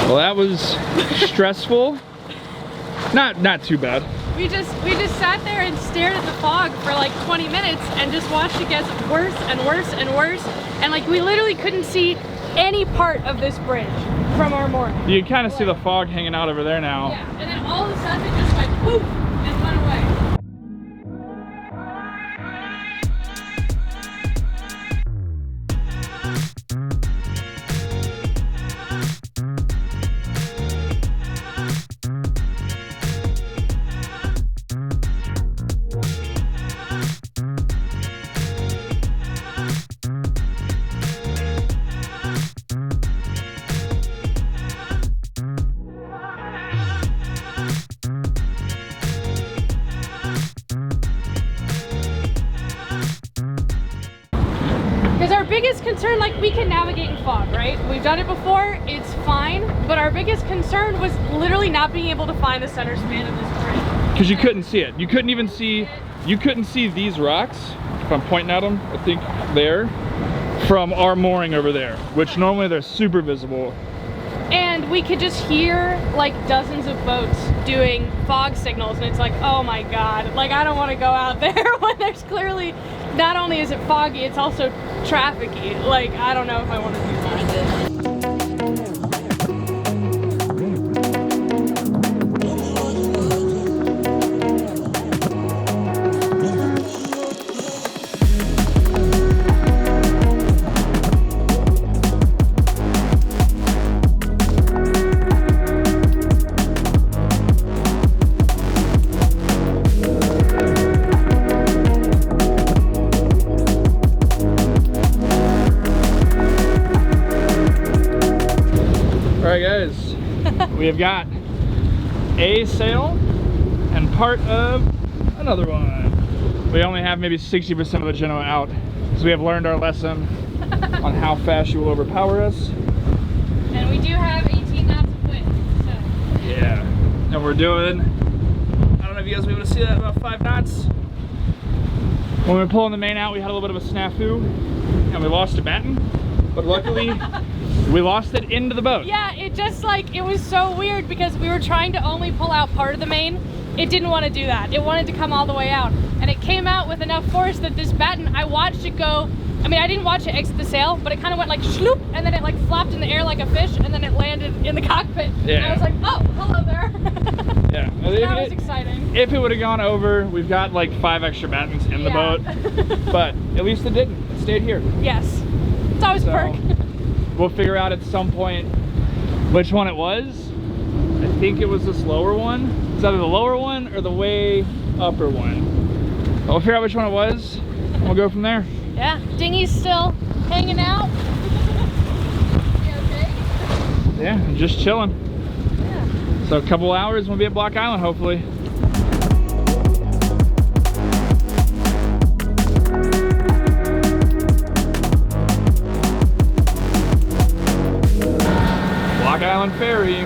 Well, that was stressful. Not too bad. We just sat there and stared at the fog for like 20 minutes and just watched it get worse and worse and worse. And like we literally couldn't see any part of this bridge from our mooring. You can kind of see the fog hanging out over there now. Yeah, and then all of a sudden it just went poof and went away. Because our biggest concern, like we can navigate in fog, right? We've done it before, it's fine. But our biggest concern was literally not being able to find the center span of this bridge. Because you couldn't see it. You couldn't even see, you couldn't see these rocks, if I'm pointing at them, I think there, from our mooring over there, which normally they're super visible. And we could just hear like dozens of boats doing fog signals, and it's like, oh my God, like I don't want to go out there when there's clearly, not only is it foggy, it's also trafficy. Like, I don't know if I want to do that. We have got a sail and part of another one. We only have maybe 60% of the Genoa out, so we have learned our lesson on how fast you will overpower us. And we do have 18 knots of wind, so. Yeah, and we're doing, I don't know if you guys will be able to see that, about 5 knots. When we were pulling the main out, we had a little bit of a snafu, and we lost a batten, but luckily, we lost it into the boat. Yeah, it just like, it was so weird because we were trying to only pull out part of the main. It didn't want to do that. It wanted to come all the way out. And it came out with enough force that this batten, I watched it go, I mean, I didn't watch it exit the sail, but it kind of went like shloop, and then it like flopped in the air like a fish, and then it landed in the cockpit. Yeah. And I was like, oh, hello there. Yeah. That was exciting. If it would have gone over, we've got like 5 extra battens in the boat, but at least it didn't. It stayed here. Yes. It's always a perk. We'll figure out at some point which one it was. I think it was this lower one. It's either the lower one or the way upper one. But we'll figure out which one it was, and we'll go from there. Yeah, dinghy's still hanging out. You okay? Yeah, I'm just chilling. Yeah. So a couple hours, we'll be at Block Island, hopefully. Block Island Ferry.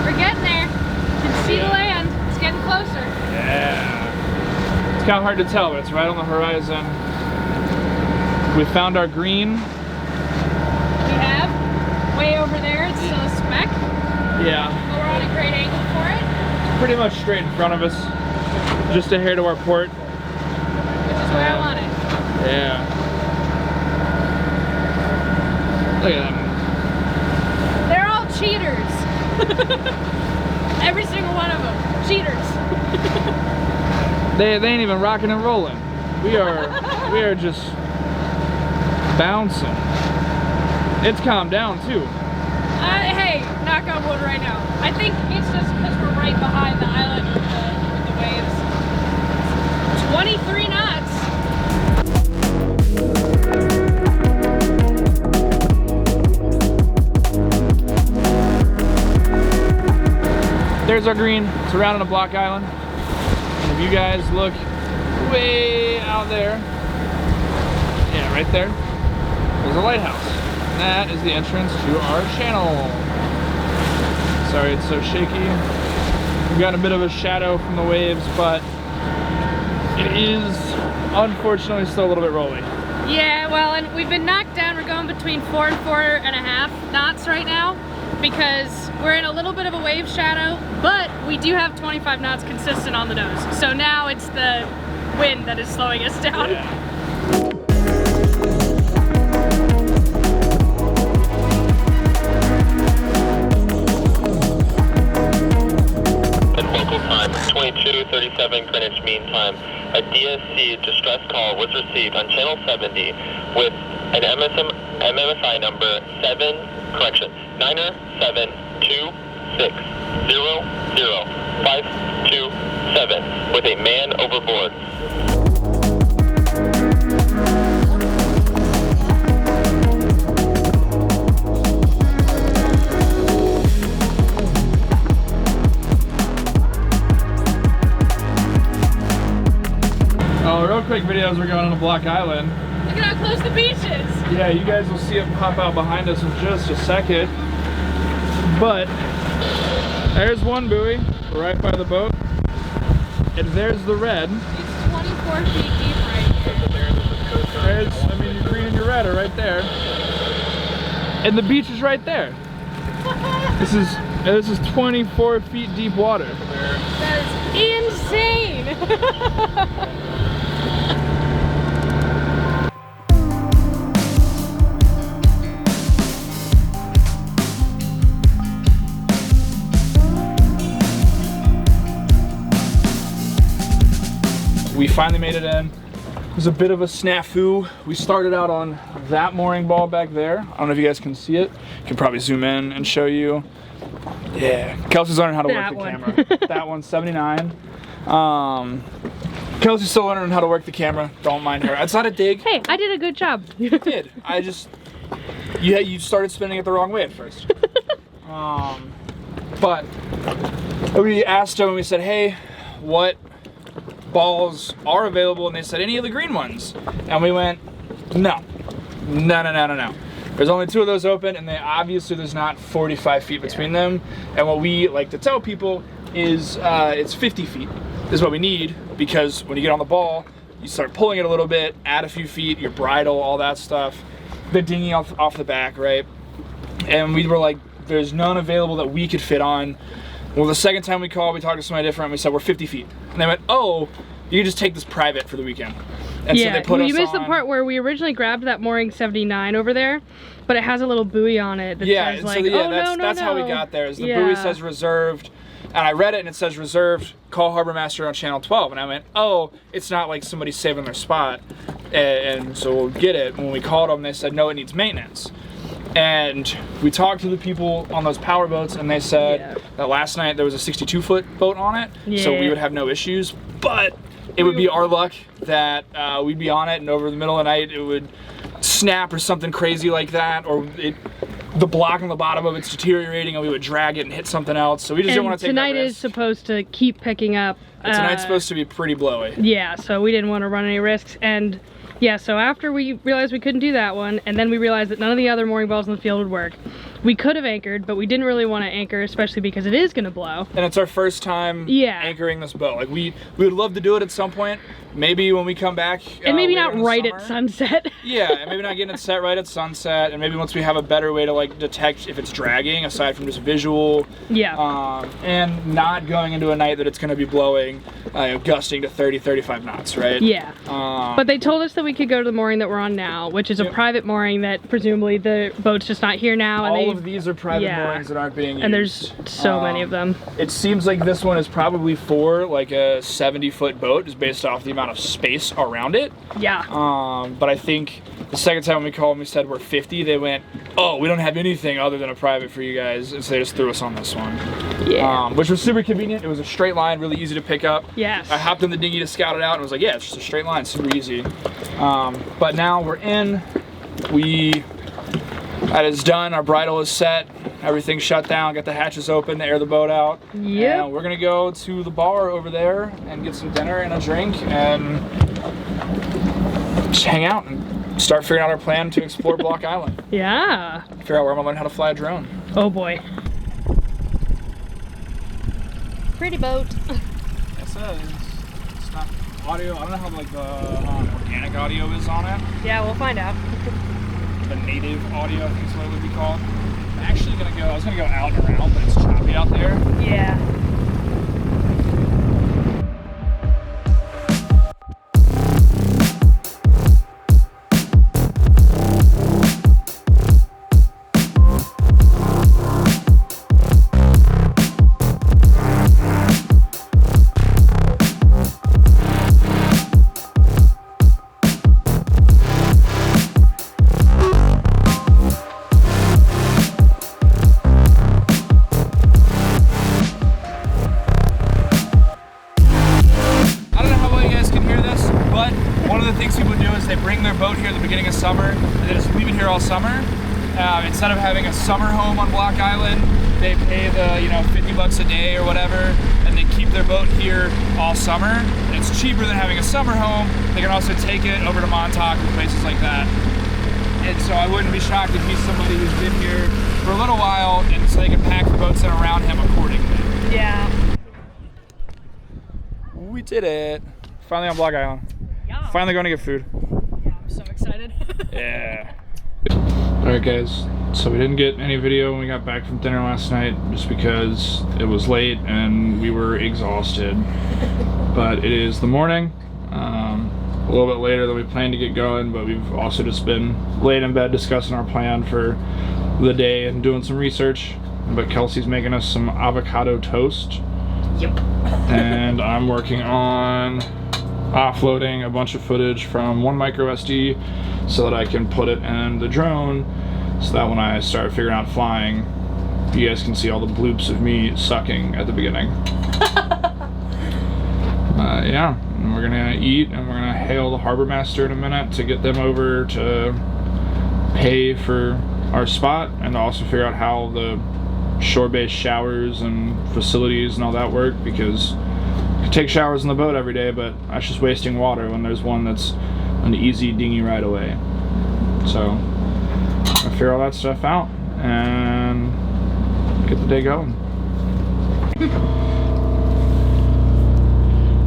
We're getting there. You can see the land. It's getting closer. Yeah. It's kind of hard to tell, but it's right on the horizon. We found our green. We have. Way over there, it's still a speck. Yeah. But we're on a great angle for it. Pretty much straight in front of us. Just to head to our port. Which is where I want it. Yeah. Look at them. They're all cheaters. Every single one of them. Cheaters. They ain't even rocking and rolling. We are just bouncing. It's calmed down too. Hey, knock on wood right now. I think it's just because we're right behind the island with the waves. 23 knots. There's our green. It's around on a block island. And if you guys look way out there, yeah, right there, there's a lighthouse. And that is the entrance to our channel. Sorry it's so shaky. We've got a bit of a shadow from the waves, but it is unfortunately still a little bit rolly. Yeah, well, and we've been knocked down. We're going between 4 and 4.5 knots right now because we're in a little bit of a wave shadow, but we do have 25 knots consistent on the nose. So now it's the wind that is slowing us down. Yeah. Local time 22:37 Greenwich Mean Time. A DSC distress call was received on channel 70 with an MMSI number 972600527 with a man overboard. Oh, real quick videos, we're going on a block island. Look at how close the beach is. Yeah, you guys will see it pop out behind us in just a second. But there's one buoy right by the boat. And there's the red. It's 24 feet deep right here. There's, I mean, your green and your red are right there. And the beach is right there. This is 24 feet deep water. That is insane. We finally made it in. It was a bit of a snafu. We started out on that mooring ball back there. I don't know if you guys can see it. You can probably zoom in and show you. Yeah, Kelsey's learning how to work the camera. That one's 79. Kelsey's still learning how to work the camera. Don't mind her. It's not a dig. Hey, I did a good job. You did. I just, you started spinning it the wrong way at first. But we asked them and we said, hey, what balls are available? And they said, any of the green ones. And we went, no. There's only 2 of those open, and obviously there's not 45 feet between them. And what we like to tell people is it's 50 feet is what we need, because when you get on the ball, you start pulling it a little bit, add a few feet, your bridle, all that stuff, the dinghy off the back, right? And we were like, there's none available that we could fit on. Well, the second time we called, we talked to somebody different, and we said, we're 50 feet. And they went, oh, you can just take this private for the weekend. And yeah, so they put us you missed on the part where we originally grabbed that mooring 79 over there, but it has a little buoy on it that yeah, says so like, that's how we got there. Is the buoy says reserved, and I read it and it says reserved, call Harbor Master on channel 12. And I went, oh, it's not like somebody saving their spot, and so we'll get it. When we called them, they said, no, it needs maintenance. And we talked to the people on those power boats, and they said that last night there was a 62-foot boat on it, so we would have no issues. But it would be our luck that we'd be on it, and over the middle of the night it would snap or something crazy like that, or the block on the bottom of it's deteriorating, and we would drag it and hit something else. So we just didn't want to take that risk. Tonight is supposed to keep picking up. And tonight's supposed to be pretty blowy. Yeah, so we didn't want to run any risks. And yeah, so after we realized we couldn't do that one, and then we realized that none of the other mooring balls in the field would work, we could have anchored, but we didn't really want to anchor, especially because it is going to blow. And it's our first time anchoring this boat. Like we would love to do it at some point. Maybe when we come back. And maybe not right at sunset. Yeah, and maybe not getting it set right at sunset, and maybe once we have a better way to like detect if it's dragging, aside from just visual. Yeah. And not going into a night that it's going to be blowing, gusting to 30, 35 knots, right? Yeah. But they told us that we could go to the mooring that we're on now, which is a private mooring that presumably the boat's just not here now. And all of these are private moorings that aren't being used. And there's so many of them. It seems like this one is probably for like a 70-foot boat, just based off the amount of space around it. Yeah. But I think the second time we called them, we said we're 50. They went, oh, we don't have anything other than a private for you guys, and so they just threw us on this one. Yeah. Which was super convenient. It was a straight line, really easy to pick up. Yes. I hopped in the dinghy to scout it out, and was like, yeah, it's just a straight line, super easy. But now we're in. That is done. Our bridle is set. Everything's shut down. Got the hatches open to air the boat out. Yeah. And we're gonna go to the bar over there and get some dinner and a drink and just hang out and start figuring out our plan to explore Block Island. Yeah. Figure out where I'm gonna learn how to fly a drone. Oh boy. Pretty boat. Yes, it is. It's not audio, I don't know how like the organic audio is on it. Yeah, we'll find out. The native audio, I think is what it would be called. I'm actually gonna go, I was gonna go out and around, but it's choppy out there. Yeah. Summer, and they just leave it here all summer. Instead of having a summer home on Block Island, they pay the, you know, 50 bucks a day or whatever, and they keep their boat here all summer. And it's cheaper than having a summer home. They can also take it over to Montauk and places like that. And so I wouldn't be shocked if he's somebody who's been here for a little while, and so they can pack the boats in around him accordingly. Yeah. We did it. Finally on Block Island. Yeah. Finally going to get food. I'm so excited. Yeah. Alright guys, so we didn't get any video when we got back from dinner last night just because it was late and we were exhausted. But it is the morning, a little bit later than we planned to get going, but we've also just been laid in bed discussing our plan for the day and doing some research. But Kelsey's making us some avocado toast. Yep. And I'm working on offloading a bunch of footage from one micro SD so that I can put it in the drone so that when I start figuring out flying, you guys can see all the bloops of me sucking at the beginning. Yeah, and we're gonna eat and we're gonna hail the harbor master in a minute to get them over to pay for our spot and also figure out how the shore-based showers and facilities and all that work, because I take showers in the boat every day, but that's just wasting water when there's one that's an easy dinghy ride away. So I figure all that stuff out and get the day going.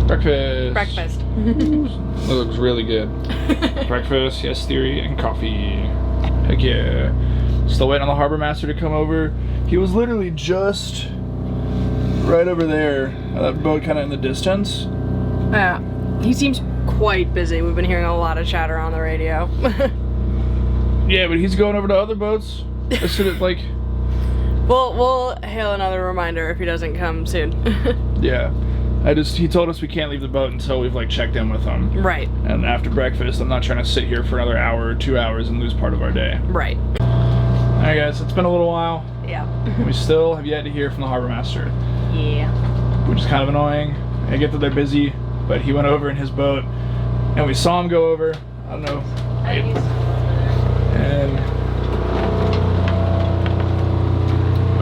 Breakfast. Breakfast. That looks really good. Breakfast, yes theory, and coffee. Heck yeah. Still waiting on the harbor master to come over. He was literally just right over there. That boat kind of in the distance. Yeah. He seems quite busy. We've been hearing a lot of chatter on the radio. Yeah, but he's going over to other boats. As soon as, like... We'll hail another reminder if he doesn't come soon. Yeah. He told us we can't leave the boat until we've like checked in with him. Right. And after breakfast, I'm not trying to sit here for another hour or 2 hours and lose part of our day. Right. Alright guys, it's been a little while. Yeah. We still have yet to hear from the harbor master. Yeah. Which is kind of annoying. I get that they're busy, but he went over in his boat and we saw him go over. I don't know. And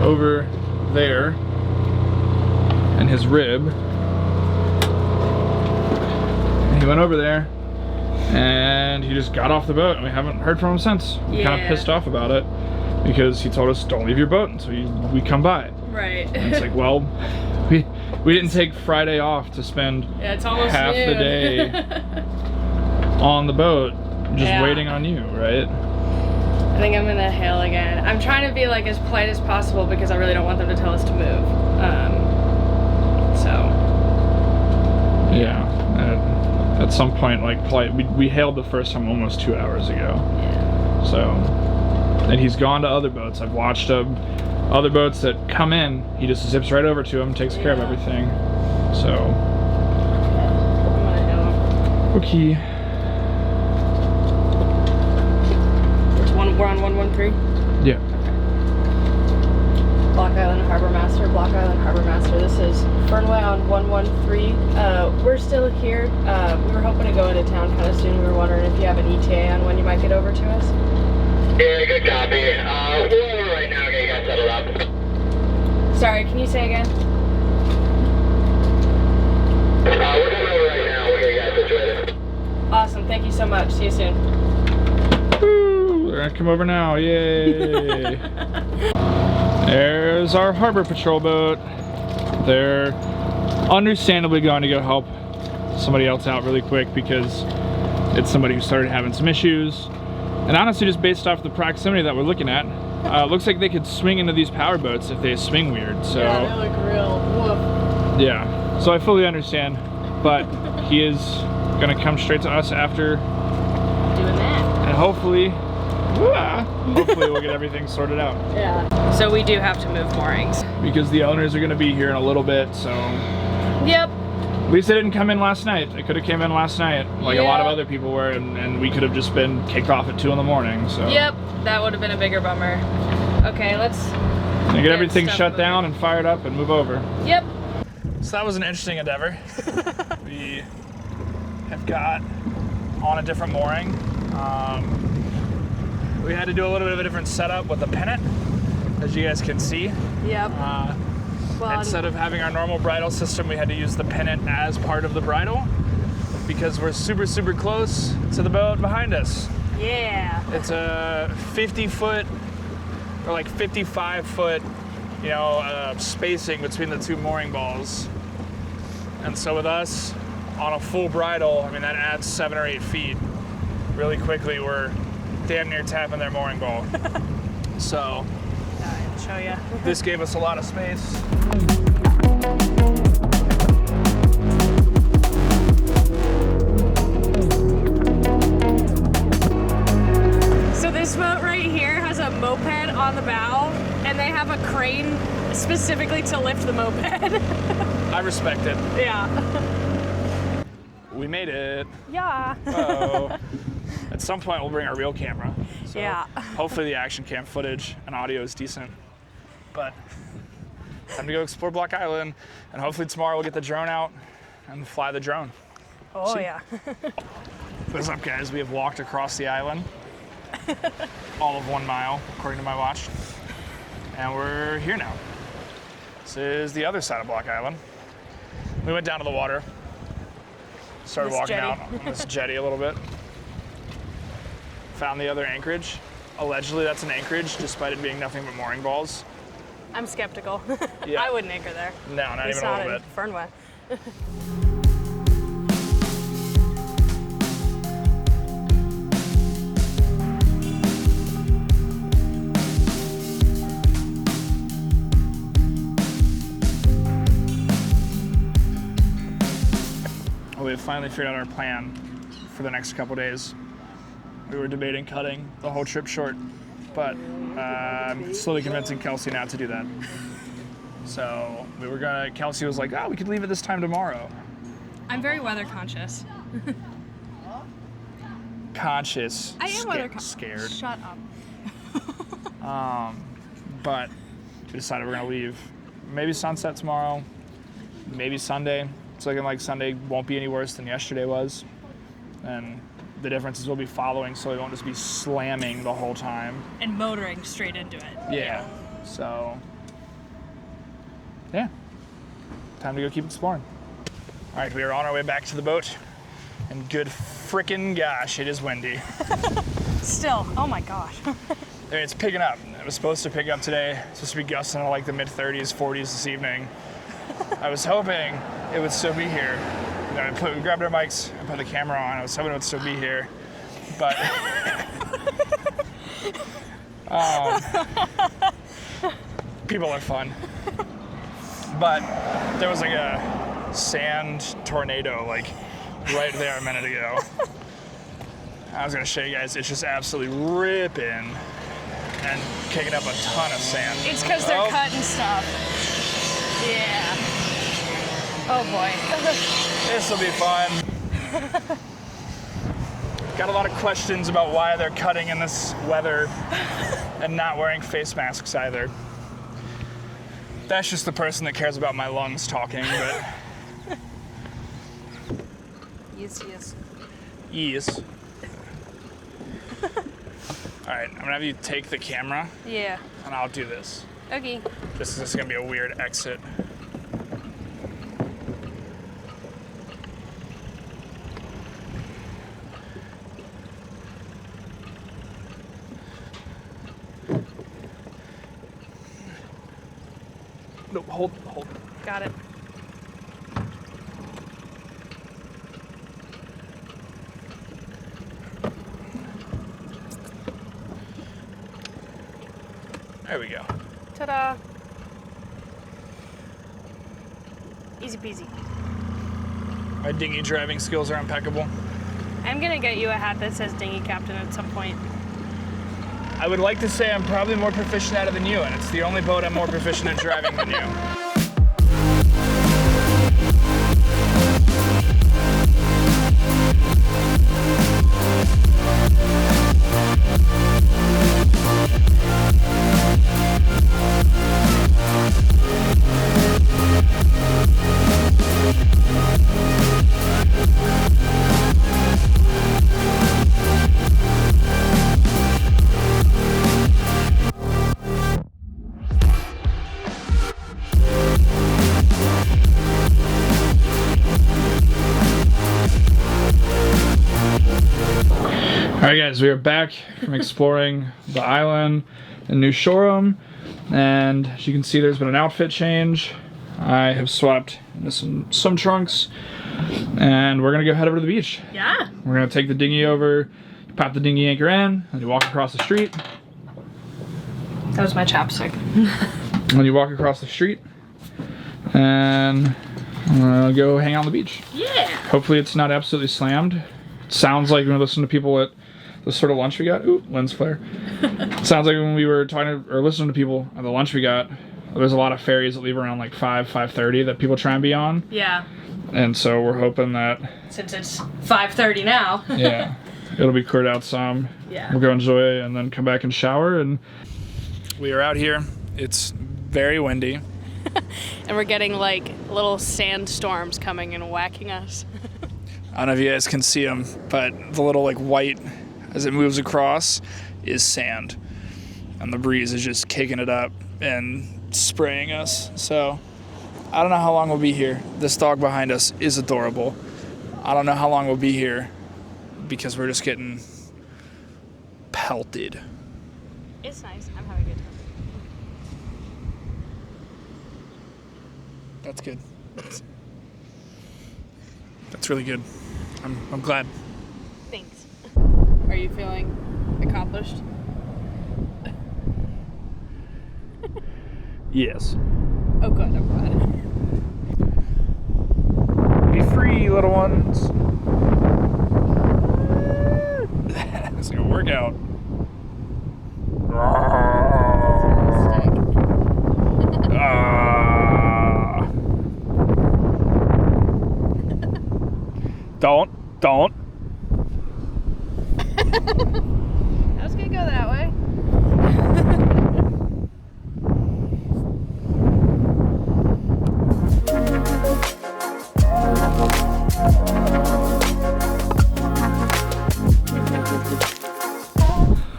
over there in his rib. And he went over there and he just got off the boat and we haven't heard from him since. I'm kind of pissed off about it because he told us don't leave your boat until we come by. Right. And it's like, well, we didn't take Friday off to spend it's almost half noon. the day on the boat just waiting on you, right? I think I'm gonna hail again. I'm trying to be like as polite as possible because I really don't want them to tell us to move. Yeah. At some point, like we hailed the first time almost 2 hours ago. Yeah. So, and he's gone to other boats. I've watched other boats that come in. He just zips right over to them, takes care of everything. So. I'm gonna hail him. Okay. We're on 113? Yeah. Block Island Harbor Master, Block Island Harbor Master. This is Fernweh on 113. We're still here. We were hoping to go into town kind of soon. We were wondering if you have an ETA on when you might get over to us. Yeah, good copy. We're over right now, get you guys settled up. Sorry, can you say again? We're coming over right now, we'll get you guys situated. Awesome, thank you so much. See you soon. Woo! They're gonna come over now, yay! There's our harbor patrol boat. They're understandably going to go help somebody else out really quick because it's somebody who started having some issues. And honestly, just based off the proximity that we're looking at, it looks like they could swing into these power boats if they swing weird. So yeah, they look real woof. Yeah, so I fully understand, but he is gonna come straight to us after Doing that. and hopefully we'll get everything sorted out. Yeah. So we do have to move moorings. Because the owners are gonna be here in a little bit, so. Yep. At least they didn't come in last night. They could have came in last night, like a lot of other people were, and we could have just been kicked off at 2 in the morning, so. Yep, that would have been a bigger bummer. Okay, let's get everything shut down and fired up and move over. Yep. So that was an interesting endeavor. We have got on a different mooring. We had to do a little bit of a different setup with the pennant, as you guys can see. Yep. Instead of having our normal bridle system, we had to use the pennant as part of the bridle because we're super, super close to the boat behind us. Yeah. It's a 50-foot or like 55-foot, you know, spacing between the 2 mooring balls. And so with us on a full bridle, I mean, that adds 7 or 8 feet. Really quickly, we're damn near tapping their mooring ball. So I'll show you. this gave us a lot of space. So this boat right here has a moped on the bow, and they have a crane specifically to lift the moped. I respect it. Yeah. We made it. Yeah. Uh-oh. At some point, we'll bring our real camera. So Yeah. hopefully the action cam footage and audio is decent. But time to go explore Block Island, and hopefully tomorrow we'll get the drone out and fly the drone. Oh, yeah. What's up, guys? We have walked across the island, all of 1 mile, according to my watch, and we're here now. This is the other side of Block Island. We went down to the water, started This walking jetty. out on this jetty a little bit, found the other anchorage. Allegedly, that's an anchorage, despite it being nothing but mooring balls. I'm skeptical. Yeah. I wouldn't anchor there. No, not It's even a not little in bit. Fernweh. We have finally figured out our plan for the next couple days. We were debating cutting the whole trip short, but I'm slowly convincing Kelsey not to do that. So Kelsey was like, oh, we could leave at this time tomorrow. I'm very weather conscious. Conscious, I am weather conscious. scared. Shut up. But we decided we're gonna leave maybe sunset tomorrow, maybe Sunday. It's looking like Sunday won't be any worse than yesterday was. And the difference is we'll be following, so we won't just be slamming the whole time. And motoring straight into it. Yeah. So, yeah. Time to go keep exploring. All right, we are on our way back to the boat. And good frickin' gosh, it is windy. Still, oh my gosh. I mean, it's picking up. It was supposed to pick up today. It's supposed to be gusting to like the mid-30s, 40s this evening. I was hoping it would still be here. You know, we grabbed our mics and put the camera on. I was hoping it would still be here. But people are fun. But there was like a sand tornado like right there a minute ago. I was gonna show you guys, it's just absolutely ripping and kicking up a ton of sand. It's because they're cutting stuff. Yeah. Oh boy. This will be fun. Got a lot of questions about why they're cutting in this weather and not wearing face masks either. That's just the person that cares about my lungs talking, but. Yes, yes. Yes. Alright, I'm gonna have you take the camera Yeah. and I'll do this. Okay. This is gonna be a weird exit. No, hold. Got it. There we go. Ta-da. Easy peasy. My dinghy driving skills are impeccable. I'm gonna get you a hat that says dinghy captain at some point. I would like to say I'm probably more proficient at it than you, and it's the only boat I'm more proficient at driving than you. Alright guys, we are back from exploring the island in New Shoreham, and as you can see there's been an outfit change. I have swapped into some trunks, and we're gonna go head over to the beach. Yeah. We're gonna take the dinghy over, pop the dinghy anchor in, and you walk across the street. That was my chapstick. And you walk across the street, and go hang out on the beach. Yeah. Hopefully it's not absolutely slammed. It sounds like when we listen to people at the sort of lunch we got. Ooh, lens flare. Sounds like when we were talking to, or listening to people at the lunch we got, there's a lot of ferries that leave around like 5:30 that people try and be on. Yeah. And so we're hoping that since it's 5:30 now. yeah, it'll be cleared out some. Yeah. We'll go enjoy and then come back and shower. And we are out here. It's very windy. And we're getting like little sandstorms coming and whacking us. I don't know if you guys can see them, but the little like white as it moves across is sand, and the breeze is just kicking it up and spraying us. So I don't know how long we'll be here. This dog behind us is adorable. I don't know how long we'll be here because we're just getting pelted. It's nice. I'm having a good time. That's good. That's really good. I'm glad. Thanks. Are you feeling accomplished? Yes. Oh good, I'm glad. Be free, little ones. It's like a workout. Don't. I was gonna go that way.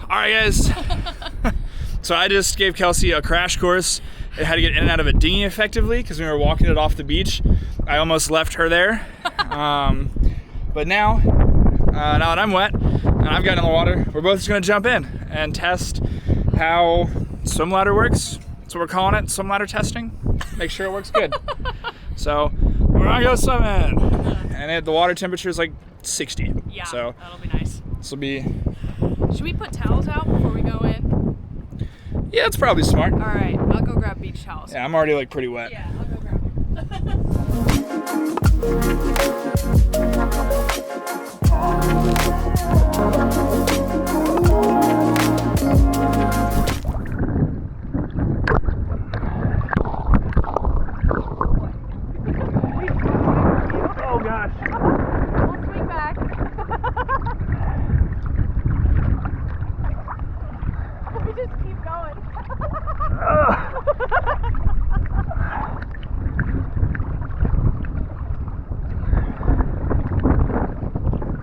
Alright guys, so I just gave Kelsey a crash course in how to get in and out of a dinghy effectively because we were walking it off the beach. I almost left her there. But now that I'm wet and I've gotten in the water, we're both just gonna jump in and test how swim ladder works. That's what we're calling it, swim ladder testing. Make sure it works good. So we're gonna go swimming. And the water temperature is like 60. Yeah, so that'll be nice. This will be... Should we put towels out before we go in? Yeah, it's probably smart. All right, I'll go grab beach towels. Yeah, I'm already like pretty wet. Yeah, I'll go grab them. Oh gosh. We'll swing back. We just keep going.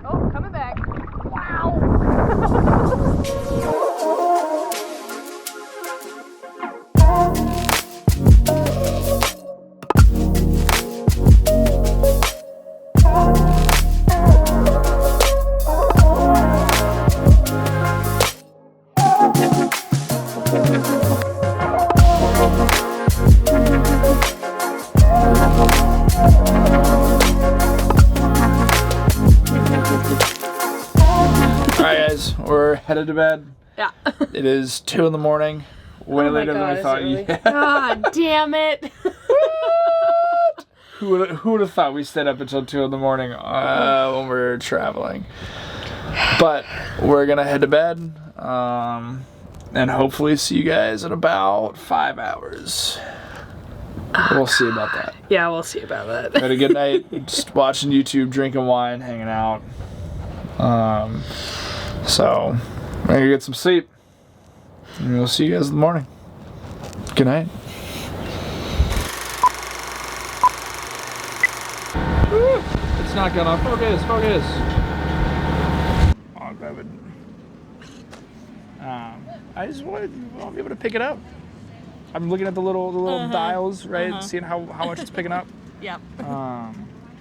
Oh, coming back. Wow. Alright guys, we're headed to bed. Yeah. It is 2 in the morning. Way Oh my later than God, I is thought it you really? had. God damn it. Who would have thought we stayed up until 2 in the morning when we were traveling? But we're gonna head to bed, and hopefully see you guys in about 5 hours. We'll see about that. Yeah, we'll see about that. Had a good night, just watching YouTube, drinking wine, hanging out. So I'm gonna get some sleep, and we'll see you guys in the morning. Good night. It's not gonna focus. I'll grab it. I just want to be able to pick it up. I'm looking at the little dials, right? Seeing how much it's picking up. Yep.